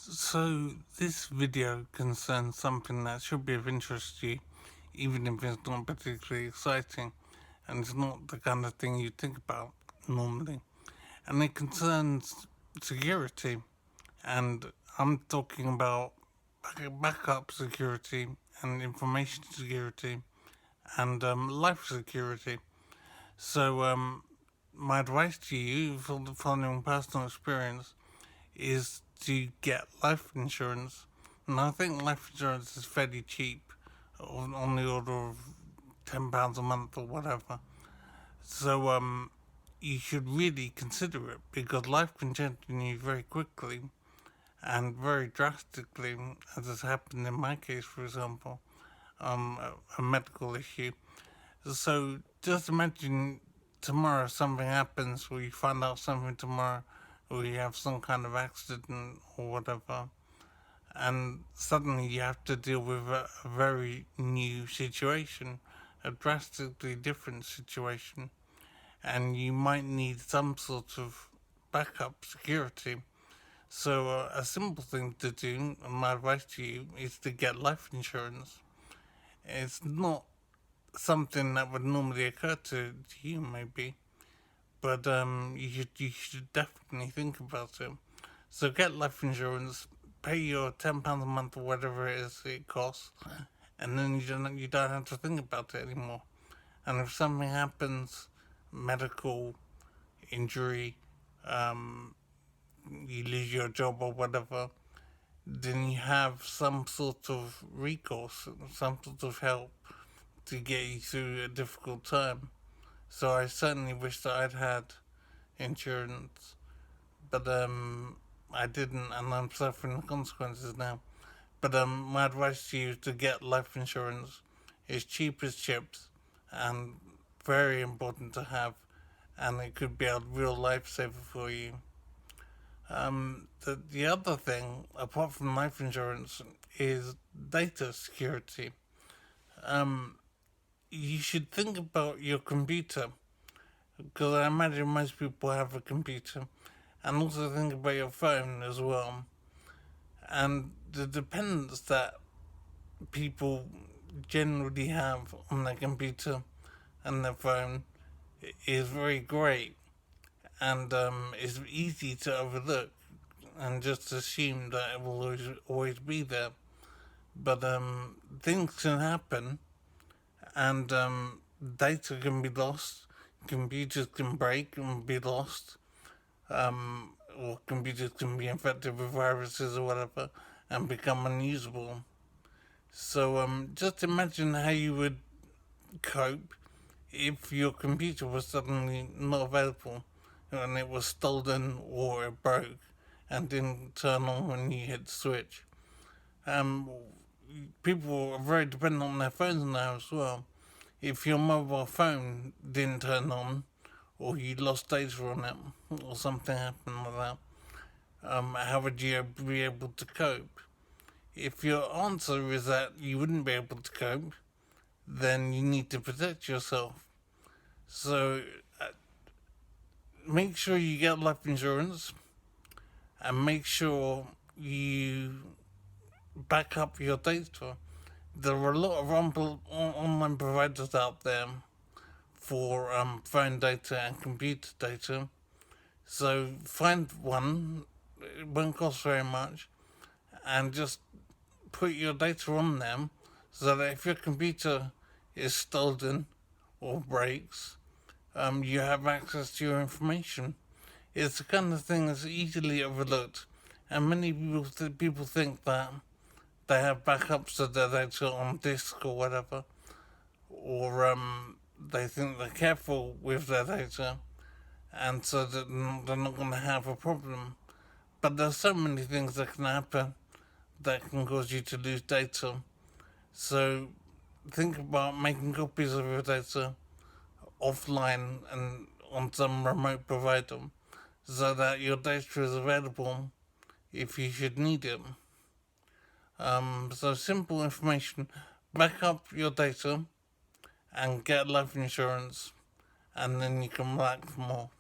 So this video concerns something that should be of interest to you, even if it's not particularly exciting, and it's not the kind of thing you think about normally. And it concerns security, and I'm talking about backup security and information security and life security. So my advice to you, following personal experience, is to get life insurance. And I think life insurance is fairly cheap, on the order of £10 a month or whatever. So you should really consider it because life can change you very quickly and very drastically, as has happened in my case, for example, a medical issue. So just imagine tomorrow something happens, or you find out something tomorrow, or you have some kind of accident or whatever, and suddenly you have to deal with a very new situation, a drastically different situation, and you might need some sort of backup security. So a simple thing to do, and my advice to you, is to get life insurance. It's not something that would normally occur to you, maybe, but you should definitely think about it. So get life insurance, pay your £10 a month or whatever it is it costs, and then you don't have to think about it anymore. And if something happens, medical injury, um, you lose your job or whatever, then you have some sort of recourse, some sort of help to get you through a difficult time. So I certainly wish that I'd had insurance, but I didn't, and I'm suffering the consequences now. But my advice to you is to get life insurance. It's cheap as chips, and very important to have, and it could be a real lifesaver for you. The other thing, apart from life insurance, is data security. Um, you should think about your computer, because I imagine most people have a computer, and also think about your phone as well. And the dependence that people generally have on their computer and their phone is very great, and it's easy to overlook and just assume that it will always be there. But things can happen, and data can be lost, computers can break and be lost, or computers can be infected with viruses or whatever and become unusable. So just imagine how you would cope if your computer was suddenly not available and it was stolen or it broke and didn't turn on when you hit the switch. Um, People are very dependent on their phones now as well. If your mobile phone didn't turn on or you lost data on it or something happened like that, how would you be able to cope? If your answer is that you wouldn't be able to cope, then you need to protect yourself. So make sure you get life insurance and make sure you back up your data. There are a lot of online providers out there for phone data and computer data. So find one, it won't cost very much, and just put your data on them so that if your computer is stolen or breaks, you have access to your information. It's the kind of thing that's easily overlooked, and many people think that they have backups of their data on disk or whatever, or they think they're careful with their data, and so that they're not going to have a problem. But there's so many things that can happen that can cause you to lose data. So think about making copies of your data offline and on some remote provider so that your data is available if you should need it. So simple information, back up your data and get life insurance, and then you can relax more.